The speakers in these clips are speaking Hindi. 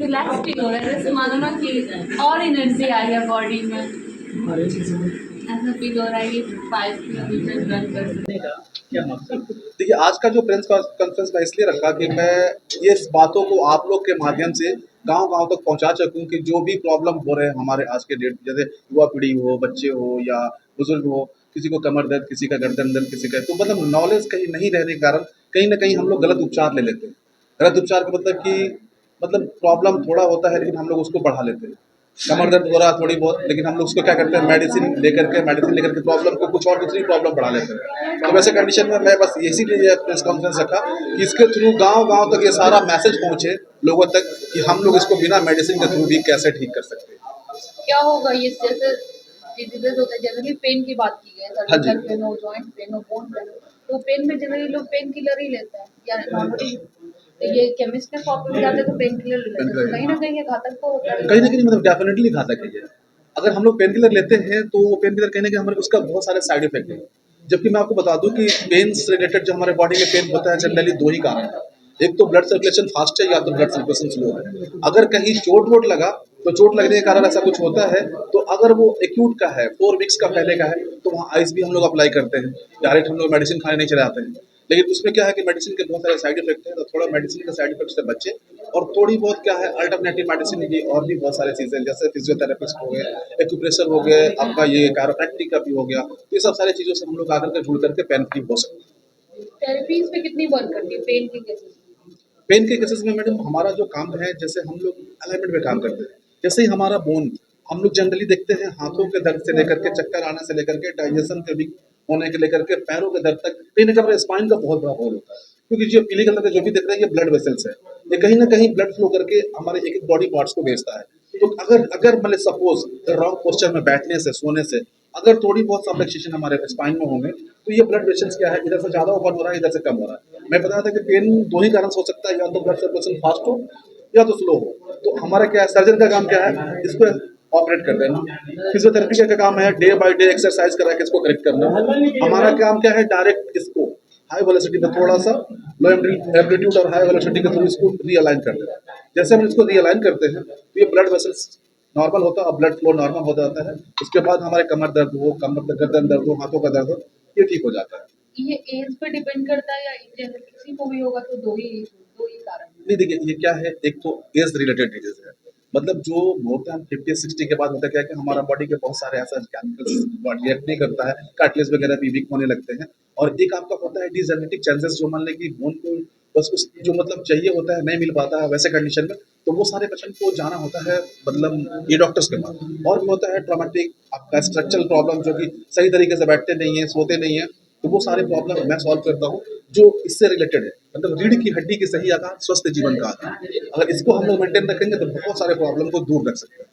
रिलैक्स फील हो रहा है, जैसे मानो ना कि और एनर्जी आ गया बॉडी में। ऐसा फील हो रहा है कि 5 किलोमीटर रन कर सकते का क्या मकसद? देखिए, आज का जो प्रेस कॉन्फ्रेंस मैं इसलिए रखा कि मैं ये बातों को आप लोग के माध्यम से गांव-गांव तक पहुंचा सकूं कि जो भी प्रॉब्लम हो रहे हैं हमारे आज के डेट, जैसे युवा पीढ़ी हो, बच्चे हो या बुजुर्ग हो, किसी को कमर दर्द, किसी का गर्दन दर्द, किसी का, तो मतलब नॉलेज कहीं नहीं रहने के कारण कहीं ना कहीं हम लोग गलत उपचार ले लेते हैं। गलत उपचार का मतलब कि मतलब प्रॉब्लम थोड़ा होता है लेकिन हम लोग उसको बढ़ा लेते हैं। कमर दर्द हो रहा है थोड़ी बहुत, लेकिन हम लोग उसको क्या करते हैं, मेडिसिन लेकर के प्रॉब्लम को कुछ और दूसरी प्रॉब्लम बढ़ा लेते हैं। तो वैसे कंडीशन में मैं बस इसीलिए प्रेस कॉन्फ्रेंस रखा कि इसके थ्रू गांव-गांव तक ये सारा मैसेज पहुंचे लोगों तक कि हम लोग इसको बिना मेडिसिन के थ्रू भी कैसे ठीक कर सकते हैं। क्या होगा ये जैसे डिजीजेज होता है, जनरली पेन की बात की है, हाँ जी। सर्वाइकल पेन हो, जॉइंट पेन हो, बोन पेन हो, तो पेन में जनरली लोग पेन किलर ही लेते हैं या नॉर्मली ये केमिस्ट के शॉप में जाते हैं तो पेन किलर ले लेते हैं, तो कहीं ना कहीं ये घातक तो होता है। कहीं ना कहीं मतलब डेफिनेटली घातक है ये। अगर हम लोग पेन किलर लेते हैं तो वो पेन किलर कहीं ना कहीं हमारे उसका बहुत सारे साइड इफेक्ट है। जबकि मैं आपको बता दूं कि पेन से रिलेटेड जो हमारे बॉडी में पेन होता है जनरली दो ही कारण है। एक तो ब्लड सर्कुलेशन फास्ट है या तो ब्लड सर्कुलेशन स्लो है। अगर कहीं चोट वोट लगा तो चोट लगने के कारण ऐसा कुछ होता है, तो अगर वो एक्यूट का है, 4 वीक्स का पहले का है, तो वहाँ आइस भी हम लोग अप्लाई करते हैं, डायरेक्ट हम लोग मेडिसिन खाने नहीं चले आते हैं। लेकिन उसमें क्या है कि मेडिसिन के बहुत सारे साइड इफेक्ट हैं, तो थोड़ा मेडिसिन के साइड इफेक्ट से बचे और थोड़ी बहुत क्या है अल्टरनेटिव मेडिसिन की और भी बहुत सारी चीज़ें, जैसे फिजियोथेरेपिस्ट हो गए, एक्यूप्रेशर हो गए, आपका ये कैरोप्रैक्टिक का भी हो गया, तो ये सब सारी चीज़ों से हम लोग आकर के जुड़ करके पेन फ्री हो सकते हैं। थेरेपीज में कितनी वर्क करती है पेन की केसेस? पेन के केसेस में मैडम हमारा जो काम है, जैसे हम लोग अलाइनमेंट में काम करते हैं। जैसे ही हमारा बोन, हम लोग जनरली देखते हैं हाथों के दर्द से लेकर के चक्कर आने से लेकर के डाइजेशन के वीक होने के लेकर के पैरों के दर्द तक कहीं ना कहीं हमारे स्पाइन का बहुत बड़ा रोल होता है। क्योंकि जो पीले कलर का जो भी दिख रहा है ये ब्लड वेसल्स है, ये कहीं ना कहीं ब्लड फ्लो करके हमारे एक एक बॉडी पार्ट्स को भेजता है। तो अगर अगर मतलब सपोज रॉन्ग पोस्चर में बैठने से, सोने से अगर थोड़ी बहुत सबलक्सेशन हमारे स्पाइन में होंगे, तो ये ब्लड वेसल्स क्या है, इधर से ज्यादा ओपन हो रहा है, इधर से कम हो रहा है। मैं बता था कि पेन दो ही कारण से हो सकता है, या तो ब्लड सर्कुलेशन फास्ट हो या तो स्लो हो। तो हमारा क्या है, सर्जन का काम क्या है, इसको ऑपरेट कर देना। फिजियोथेरेपी का काम है डे बाय डे एक्सरसाइज करा के इसको करेक्ट करना। हमारा काम क्या है, डायरेक्ट इसको हाई वेलोसिटी में थोड़ा सा लो एम्पलीट्यूड और हाई वेलोसिटी के थ्रू इसको रीअलाइन कर देना। जैसे हम इसको रीअलाइन करते हैं तो ये ब्लड वेसल्स नॉर्मल होता है और ब्लड फ्लो नॉर्मल हो जाता है। उसके बाद हमारे कमर दर्द हो, कमर गर्दन दर्द हो, हाथों का दर्द हो, ये ठीक हो जाता है। ये एज पे डिपेंड करता है या जैसे किसी को भी होगा तो दो ही कारण है? नहीं देखिए, ये क्या है, एक तो एज रिलेटेड डिजीज है। मतलब जो मोर देन 50-60 के बाद होता है क्या है कि हमारा बॉडी के बहुत सारे ऐसा केमिकल्स बॉडी रिएक्ट नहीं करता है, कार्टिलेज वगैरह भी वीक होने लगते हैं। और एक आपका होता है डिजेनेटिक चांसेस, जो मान लें कि बोन को बस उस जो मतलब चाहिए होता है नहीं मिल पाता है वैसे कंडीशन में, तो वो सारे पेशेंट को जाना होता है मतलब ये डॉक्टर्स के पास। और भी होता है ट्रॉमेटिक, आपका स्ट्रक्चरल प्रॉब्लम जो कि सही तरीके से बैठते नहीं है, सोते नहीं है, तो वो सारे प्रॉब्लम मैं सॉल्व करता हूँ जो इससे रिलेटेड है। मतलब रीढ़ की हड्डी की सही आकार स्वस्थ जीवन का आधार। अगर इसको हम लोग मेंटेन रखेंगे तो बहुत सारे प्रॉब्लम को दूर रख सकते हैं।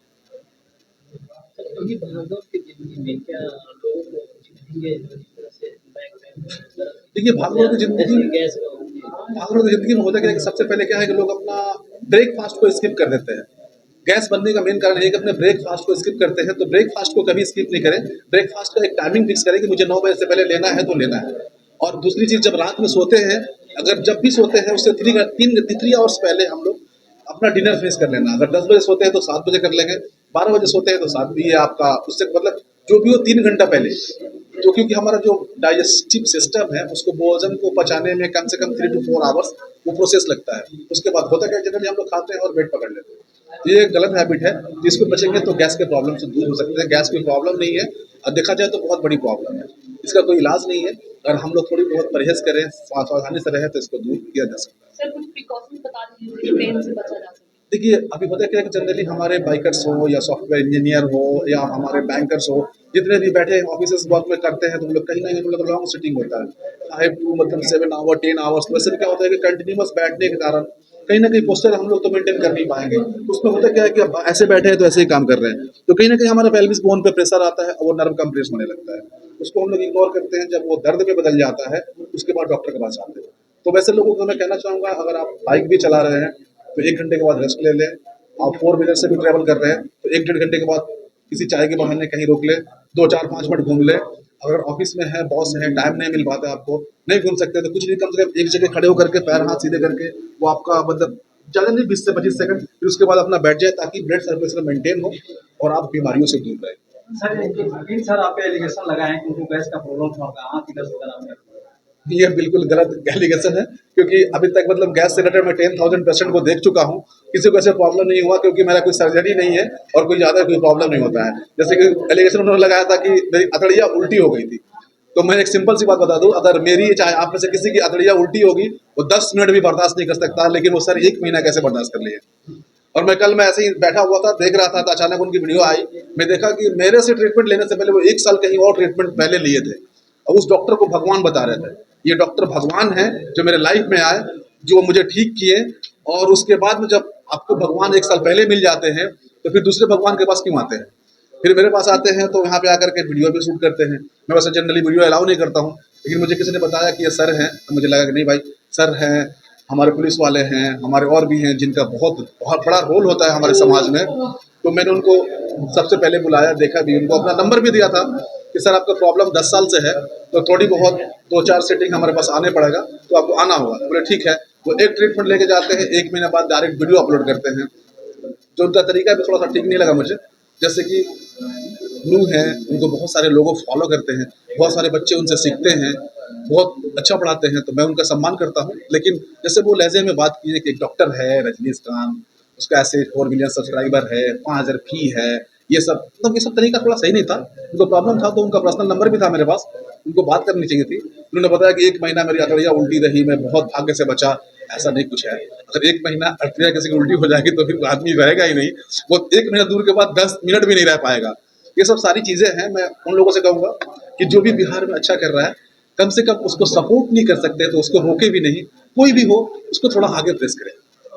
तो ये भागदौड़ की जिंदगी में क्या लोगों को जिंदगी जिस तरह से बैक पेन, देखिए, भागदौड़ की जिंदगी गैस भागदौड़ की जिंदगी में होता क्या है कि सबसे पहले क्या है कि लोग अपना ब्रेकफास्ट को स्किप कर देते हैं। गैस बनने का मेन कारण है कि अपने ब्रेकफास्ट को स्किप करते हैं, तो ब्रेकफास्ट को कभी स्किप नहीं करें। ब्रेकफास्ट का एक टाइमिंग फिक्स करें कि मुझे 9 बजे से पहले लेना है तो लेना है। और दूसरी चीज़, जब रात में सोते हैं, अगर जब भी सोते हैं उससे 3 आवर्स पहले हम लोग अपना डिनर फिनिश कर लेना। अगर 10 बजे सोते हैं तो 7 बजे कर लेंगे, 12 बजे सोते हैं तो 7 भी है आपका, उससे मतलब जो भी हो 3 घंटा पहले। तो क्योंकि हमारा जो डाइजेस्टिव सिस्टम है उसको भोजन को पचाने में कम से कम 3 to 4 आवर्स वो प्रोसेस लगता है। उसके बाद होता क्या है, जनरली हम लोग खाते हैं और वेट पकड़ लेते हैं। तो ये एक गलत हैबिट है, जिसको बचेंगे तो गैस के प्रॉब्लम से दूर हो सकते हैं। गैस कोई प्रॉब्लम नहीं है, और देखा जाए तो बहुत बड़ी प्रॉब्लम है, इसका कोई इलाज नहीं है। अगर हम लोग थोड़ी बहुत परहेज करें, सावधानी से रहें तो इसको दूर किया जा सकता है। सर कुछ प्रिकॉशंस बता दीजिए कि पेन से बचा जा सके। देखिए, अभी पता क्या है कि जनरली हमारे बाइकर्स हो या सॉफ्टवेयर इंजीनियर हो या हमारे बैंकर्स हो, जितने भी बैठे ऑफिस वर्क में करते हैं, तो हम लोग कहीं ना कहीं हम लोग लॉन्ग सिटिंग होता है 5 to मतलब 7 आवर 10 आवर्स। वैसे भी क्या होता है कि कंटिन्यूअस बैठने के कारण कहीं ना कहीं पोस्चर हम लोग तो मेंटेन कर नहीं पाएंगे। उसमें होता क्या है कि अब ऐसे बैठे हैं तो ऐसे ही काम कर रहे हैं, तो कहीं ना कहीं हमारा पेल्विस बोन पे प्रेशर आता है और वो नर्व कंप्रेस होने लगता है। उसको हम लोग इग्नोर करते हैं, जब वो दर्द में बदल जाता है उसके बाद डॉक्टर के पास आते हैं। तो वैसे लोगों को मैं कहना चाहूँगा, अगर आप बाइक भी चला रहे हैं तो 1 घंटे के बाद रेस्ट ले लें। आप 4 व्हीलर से भी ट्रैवल कर रहे हैं तो 1 डेढ़ घंटे के बाद किसी चाय के बहाने कहीं रोक ले, 2 4 5 मिनट घूम ले। अगर ऑफिस में है, बॉस है, टाइम नहीं मिल पाता आपको, नहीं घूम सकते तो कुछ नहीं, कम से कम एक जगह खड़े होकर के पैर हाथ सीधे करके वो आपका मतलब ज़्यादा नहीं 20 से 25 सेकंड, फिर उसके बाद अपना बैठ जाए ताकि ब्लड सर्कुलेशन मेंटेन हो और आप बीमारियों से दूर रहें। सर इन सर आप पे एलिगेशन लगाए हैं कि उनको गैस का प्रॉब्लम था, आँख की दर्द वगैरह में। ये बिल्कुल गलत एलिगेशन है, क्योंकि अभी तक मतलब गैस से रिलेटेड मैं 10,000 पेशेंट को देख चुका हूँ, किसी को ऐसे प्रॉब्लम नहीं हुआ, क्योंकि मेरा कोई सर्जरी नहीं है और कोई ज़्यादा कोई प्रॉब्लम नहीं होता है। जैसे कि एलिगेशन उन्होंने लगाया था कि मेरी अतड़िया उल्टी हो गई थी, तो मैं एक सिंपल सी बात बता दूं, अगर मेरी चाहे आप में से किसी की अतड़िया उल्टी होगी, वो 10 मिनट भी बर्दाश्त नहीं कर सकता, लेकिन वो सर 1 महीना कैसे बर्दाश्त कर लिए। और मैं कल ऐसे ही बैठा हुआ था, देख रहा था, तो अचानक उनकी वीडियो आई, मैं देखा कि मेरे से ट्रीटमेंट लेने से पहले वो 1 साल कहीं और ट्रीटमेंट पहले लिए थे, और उस डॉक्टर को भगवान बता रहे थे। ये डॉक्टर भगवान है जो मेरे लाइफ में आए, जो मुझे ठीक किए, और उसके बाद में जब आपको भगवान 1 साल पहले मिल जाते हैं तो फिर दूसरे भगवान के पास क्यों आते हैं? फिर मेरे पास आते हैं तो यहाँ पे आकर के वीडियो भी शूट करते हैं। मैं वैसे जनरली वीडियो अलाउ नहीं करता हूँ, लेकिन मुझे किसी ने बताया कि ये सर हैं, तो मुझे लगा कि नहीं भाई, सर हैं, हमारे पुलिस वाले हैं, हमारे और भी हैं जिनका बहुत बहुत बड़ा रोल होता है हमारे समाज में। तो मैंने उनको सबसे पहले बुलाया, देखा भी, उनको अपना नंबर भी दिया था कि सर आपका प्रॉब्लम 10 साल से है, तो थोड़ी बहुत 2-4 सेटिंग हमारे पास आने पड़ेगा, तो आपको आना होगा। बोले ठीक है। वो एक ट्रीटमेंट लेके जाते हैं, 1 महीने बाद डायरेक्ट वीडियो अपलोड करते हैं। जो उनका तरीका भी थोड़ा सा ठीक नहीं लगा मुझे। जैसे कि गुरु हैं, उनको बहुत सारे लोग फॉलो करते हैं, बहुत सारे बच्चे उनसे सीखते हैं, बहुत अच्छा पढ़ाते हैं, तो मैं उनका सम्मान करता हूँ। लेकिन जैसे वो लहजे में बात की है कि एक डॉक्टर है रजनीकांत, उसका ऐसे 4 मिलियन सब्सक्राइबर है, 5,000 फी है, ये सब, मतलब ये सब तरीका थोड़ा सही नहीं था। उनको प्रॉब्लम था तो उनका पर्सनल नंबर भी था मेरे पास, उनको बात करनी चाहिए थी। उन्होंने बताया कि 1 महीना मेरी अतड़िया उल्टी रही, मैं बहुत भाग्य से बचा। ऐसा नहीं कुछ है। अगर 1 महीना अतड़िया किसी की उल्टी हो जाएगी तो फिर आदमी रहेगा ही नहीं, वो 1 महीना दूर के बाद 10 मिनट भी नहीं रह पाएगा। ये सब सारी चीज़ें हैं। मैं उन लोगों से कहूँगा कि जो भी बिहार में अच्छा कर रहा है, कम से कम उसको सपोर्ट नहीं कर सकते तो उसको रोके भी नहीं, कोई भी हो उसको थोड़ा आगे प्रेस करें।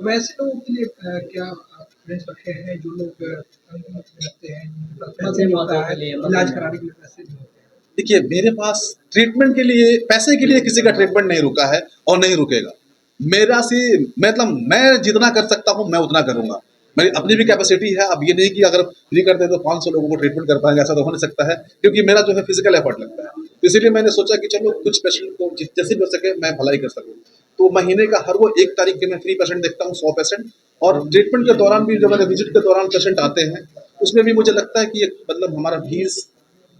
वैसे लोगों के लिए क्या फ्रेंड्स रखे हैं जो लोग रखते हैं, पैसे नहीं होता है इलाज कराने के लिए, पैसे नहीं होते हैं? देखिए, मेरे पास ट्रीटमेंट के लिए, पैसे के लिए किसी का ट्रीटमेंट नहीं रुका है और नहीं रुकेगा। मेरा से मतलब मैं जितना कर सकता हूँ मैं उतना करूँगा। मेरी अपनी भी कैपेसिटी है। अब ये नहीं कि अगर फ्री कर दे तो 500 लोगों को ट्रीटमेंट कर पाएंगे, ऐसा तो हो नहीं सकता है, क्योंकि मेरा जो है फिजिकल एफर्ट लगता है। तो इसीलिए मैंने सोचा कि चलो कुछ पेशेंट को जैसे भी हो सके मैं भलाई कर सकूँ। तो महीने का हर वो 1 तारीख के मैं फ्री पेशेंट देखता हूँ, 100 पेशेंट। और ट्रीटमेंट के दौरान भी, जब मेरे विजिट के दौरान पेशेंट आते हैं, उसमें भी मुझे लगता है कि एक मतलब हमारा फीस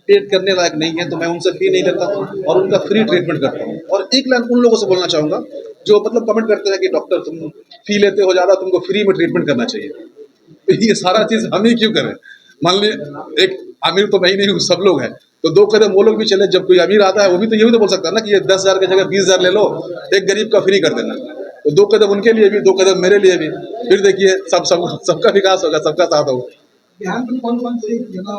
पेड करने लायक नहीं है, तो मैं उनसे फी नहीं लेता हूँ और उनका फ्री ट्रीटमेंट करता हूँ। और एक लाइन उन लोगों से बोलना चाहूँगा जो मतलब कमेंट करते हैं कि डॉक्टर तुम फी लेते हो ज़्यादा, तुमको फ्री में ट्रीटमेंट करना चाहिए। तो ये सारा चीज़ हम ही क्यों करें? मान लीजिए एक अमीर तो मैं ही नहीं हूँ, सब लोग हैं, तो 2 कदम वो लोग भी चले। जब कोई अमीर आता है वो भी तो यही तो बोल सकता है ना कि ये 10,000 की जगह 20,000 ले लो, एक गरीब का फ्री कर देना। तो 2 कदम उनके लिए भी, 2 कदम मेरे लिए भी, फिर देखिए सबका विकास होगा, सबका साथ होगा। बिहार में कौन-कौन सी जगह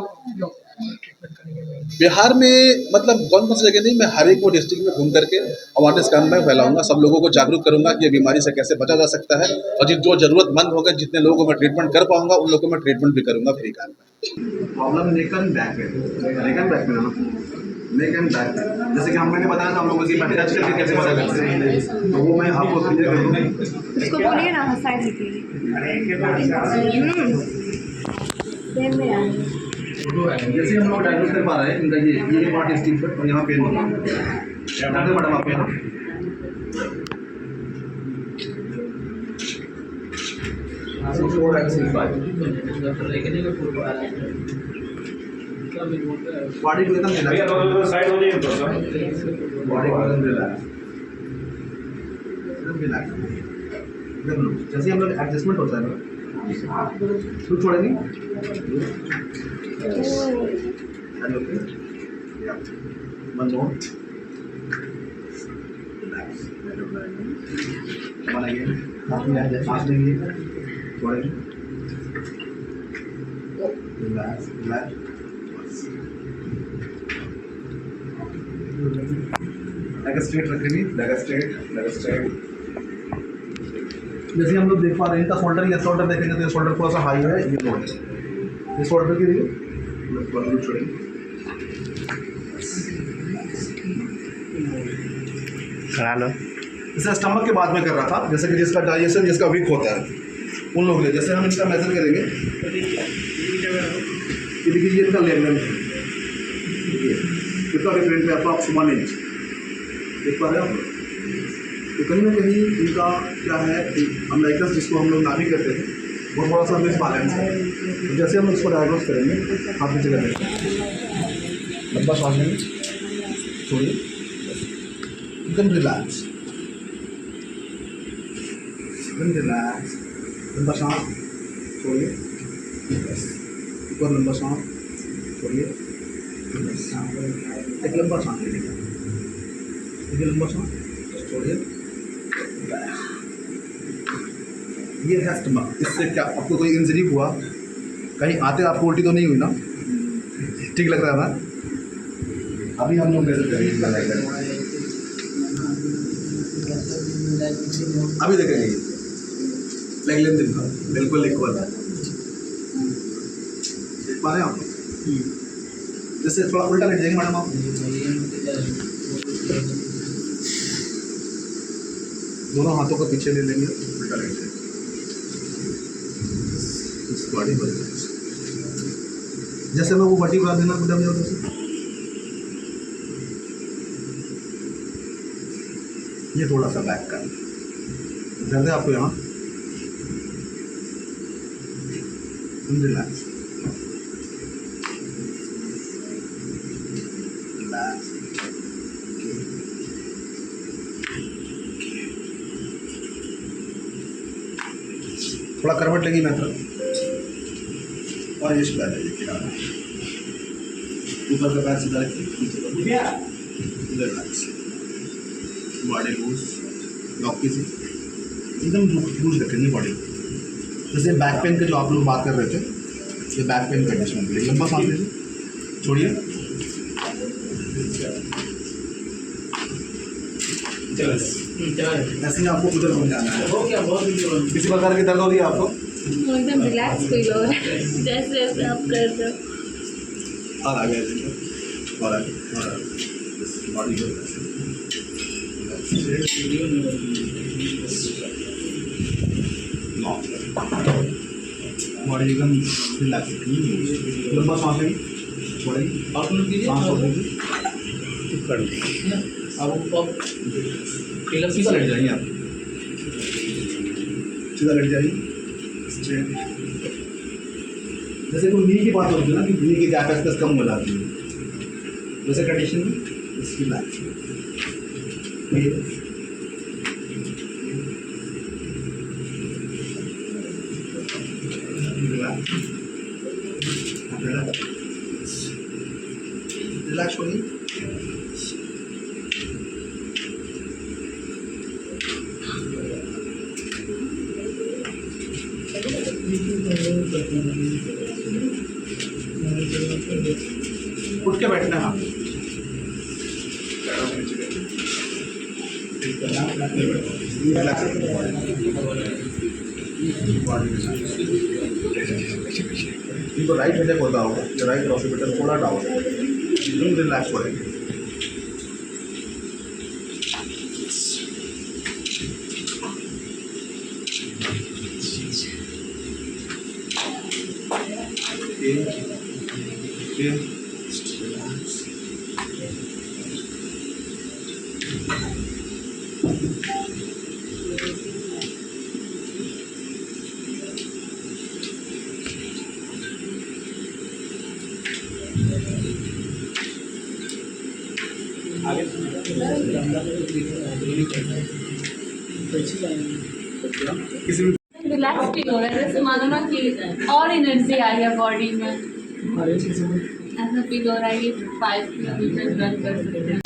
ट्रीटमेंट करेंगे? बिहार में मतलब कौन-कौन सी जगह नहीं, मैं हर एक वो डिस्ट्रिक्ट में घूम करके अवेयरनेस कैंपेन फैलाऊंगा, सब लोगों को जागरूक करूंगा कि ये बीमारी से कैसे बचा जा सकता है, और जो जरूरतमंद होगा, जितने लोगों को मैं ट्रीटमेंट कर पाऊंगा उन लोगों को मैं ट्रीटमेंट भी करूंगा फ्री का। प्रॉब्लम नेक एंड बैक है, नेक एंड बैक में ना, नेक एंड बैक में जैसे कि मैंने बताया था हम लोगों की टच करके कैसे पता करते हैं, तो वो मैं आपको क्लियर कर दूँगा। इसको बोलिए ना, साइड निकलिए। जैसे हम लोग डायग्नोस कर पा रहे हैं, इनका ये पार्ट स्टिफ है और यहाँ पेन होगा। डॉक्टर मैडम आप पेन बॉडी को एकदम रिलैक्स, साइड हो जाइए तो सर, बॉडी को एकदम रिलैक्स, एकदम रिलैक्स। जैसे हम लोग एडजस्टमेंट होता है ना, फिर छोड़ेंगे। ओके, वन मोर, रिलैक्स, बनाइए, सांस लेंगे, छोड़ेंगे, रिलैक्स, रिलैक्स। लेग स्ट्रेट रखेंगे, लेग स्ट्रेट, लेग स्ट्रेट। जैसे हम लोग देख पा रहे हैं, इनका शोल्डर, ये शोल्डर देखेंगे तो ये शोल्डर थोड़ा सा हाई है, ये लो है, ये शोल्डर की देखिए, छोड़ेंगे, करा लो। जैसे स्टमक के बाद में कर रहा था, जैसे कि जिसका डाइजेशन जिसका वीक होता है उन लोगों के लिए, जैसे हम इसका मेजर करेंगे, ये देखिए ये इनका लेग लेंथ है, कितना डिफरेंट है, अप्रॉक्स 1 इंच देख पा रहे हैं आप। तो कहीं ना कहीं इनका क्या है, अमेरिकन जिसको हम लोग नाभी करते थे, वो थोड़ा सा मिसबैलेंस है। तो जैसे हम इसको डायग्नोस करेंगे, हाथ नीचे कर देंगे, लंबा सांस लेंगे, छोड़िए, एकदम रिलैक्स, एकदम रिलैक्स, लंबा सांस छोड़िए, बस ऊपर लंबा सांस छोड़िए, एक लंबा सांस लीजिए, एक लंबा सांस छोड़िए। ये है स्टमक। इससे क्या आपको कोई इंजरी हुआ, कहीं आते आपको उल्टी तो नहीं हुई ना? ठीक लग रहा है ना? अभी हम लोग मेजर करेंगे, अभी देखेंगे लेग लेंथ इनका बिल्कुल इक्वल है, देख पा रहे हैं आप? जैसे थोड़ा उल्टा लेट जाएंगे मैडम आप, दोनों हाथों को पीछे ले लेंगे, उल्टा लेट जाएंगे, बॉडी बन जैसे मैं वो बॉडी बना देना बुढ़ा में जैसे ये थोड़ा सा बैक का दर्द है आपको यहाँ, रिलैक्स रिलैक्स, थोड़ा करवट लगी मैं तरफ और ये शिकायत है, किनारा ऊपर का पैर सीधा रखिए, रिलैक्स, बॉडी लूज, लॉक कीजिए, एकदम लूज रखेंगे बॉडी। जैसे बैक पेन के जो आप लोग बात कर रहे थे, ये बैक पेन कंडीशन के लिए लंबा सांस लीजिए, छोड़िए, ऐसे ही आपको उधर घूम जाना है। किसी प्रकार की दर्द हो रही है आपको? एकदम रिलैक्स फील हो रहा है जैसे जैसे आप कर रहे हो। और आगे और आगे और आगे, बॉडी को बॉडी एकदम रिलैक्स, लंबा सांस लेंगे, छोड़ेंगे, सांस छोड़ दीजिए, अब सीधा लेट जाएंगे आप, सीधा लेट जाइए, स्ट्रेट। जैसे कोई नी की बात होती है ना कि नी की गैप एक्सेस कम हो जाती है, वैसे कंडीशन में इसकी लाइफ रिलैक्स होइए, उठ के बैठना है आप, इनको राइट हेडेक होता होगा, ये राइट ऑक्सीपिटल थोड़ा डाउन है, एकदम रिलैक्स पड़ेगा। किसी भी रिलैक्स फील हो रहा है, जैसे मानो ना कि और एनर्जी आ रही है बॉडी में, ऐसा फील हो रहा है कि 5 किलोमीटर रन कर सकते हैं।